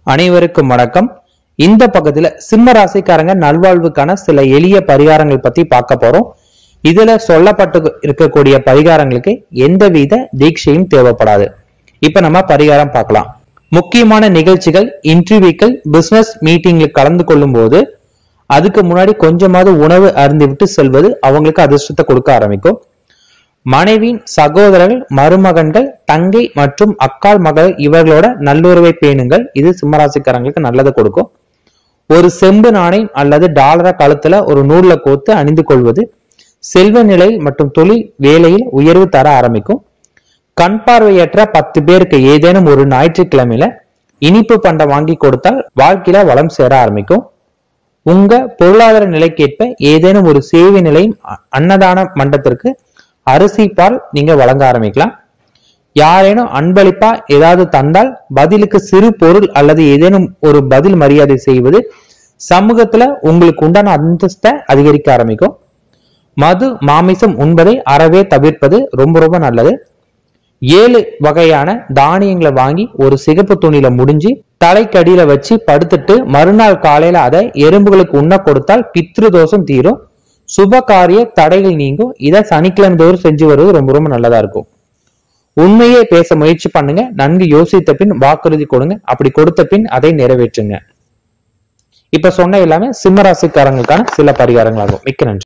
அனைவருக்கும் வணக்கம். இந்த பக்கத்துல சிம்ம ராசிக்காரங்க நல்வாழ்வுக்கான சில எளிய பரிகாரங்கள் பத்தி பார்க்க போறோம். இதுல சொல்லப்பட்டு இருக்கக்கூடிய பரிகாரங்களுக்கு எந்தவித தீட்சையும் தேவைப்படாது. இப்ப நம்ம பரிகாரம் பார்க்கலாம். முக்கியமான நிகழ்ச்சிகள், இன்டர்வியூக்கள், பிசினஸ் மீட்டிங்ல கலந்து கொள்ளும் போது அதுக்கு முன்னாடி கொஞ்சமாவது உணவு அருந்திவிட்டு செல்வது அவங்களுக்கு அதிர்ஷ்டத்தை கொடுக்க ஆரம்பிக்கும். மனைவியின் சகோதரர்கள், மருமகன்கள், தங்கை மற்றும் அக்கால் மகள் இவர்களோட நல்லுறவை பேணுங்கள். இது சிம்மராசிக்காரங்களுக்கு நல்லதை கொடுக்கும். ஒரு செம்பு நாணயம் அல்லது டாலரை கழுத்துல ஒரு நூல்ல கோத்து அணிந்து கொள்வது செல்வ நிலை மற்றும் தொழில் வேலையில் உயர்வு தர ஆரம்பிக்கும். கண் பார்வையற்ற 10 பேருக்கு ஏதேனும் ஒரு ஞாயிற்றுக்கிழமையில இனிப்பு பண்டம் வாங்கி கொடுத்தால் வாழ்க்கையில வளம் சேர ஆரம்பிக்கும். உங்க பொருளாதார நிலைக்கேற்ப ஏதேனும் ஒரு சேவை நிலையம், அன்னதான மண்டத்திற்கு அரிசி பால் நீங்க வழங்க ஆரம்பிக்கலாம். யாரேனும் அன்பளிப்பா ஏதாவது தந்தால் பதிலுக்கு சிறு பொருள் அல்லது ஏதேனும் ஒரு பதில் மரியாதை செய்வது சமூகத்துல உங்களுக்கு உண்டான அந்தஸ்தை அதிகரிக்க ஆரம்பிக்கும். மது, மாமிசம் உண்பதை அறவே தவிர்ப்பது ரொம்ப ரொம்ப நல்லது. 7 வகையான தானியங்களை வாங்கி ஒரு சிகப்பு துணியில முடிஞ்சு தலைக்கடியில வச்சு படுத்துட்டு மறுநாள் காலையில அதை எறும்புகளுக்கு உண்ண கொடுத்தால் பித்ரு தோஷம் தீரும், சுப காரிய தடைகள் நீங்கும். இதை சனிக்கிழமை தோறும் செஞ்சு வருவது ரொம்ப ரொம்ப நல்லதா இருக்கும். உண்மையே பேச முயற்சி பண்ணுங்க. நன்கு யோசித்த பின் வாக்குறுதி கொடுங்க. அப்படி கொடுத்த பின் அதை நிறைவேற்றுங்க. இப்ப சொன்ன எல்லாமே சிம்மராசிக்காரங்களுக்கான சில பரிகாரங்களாகும். மிக்க நன்றி.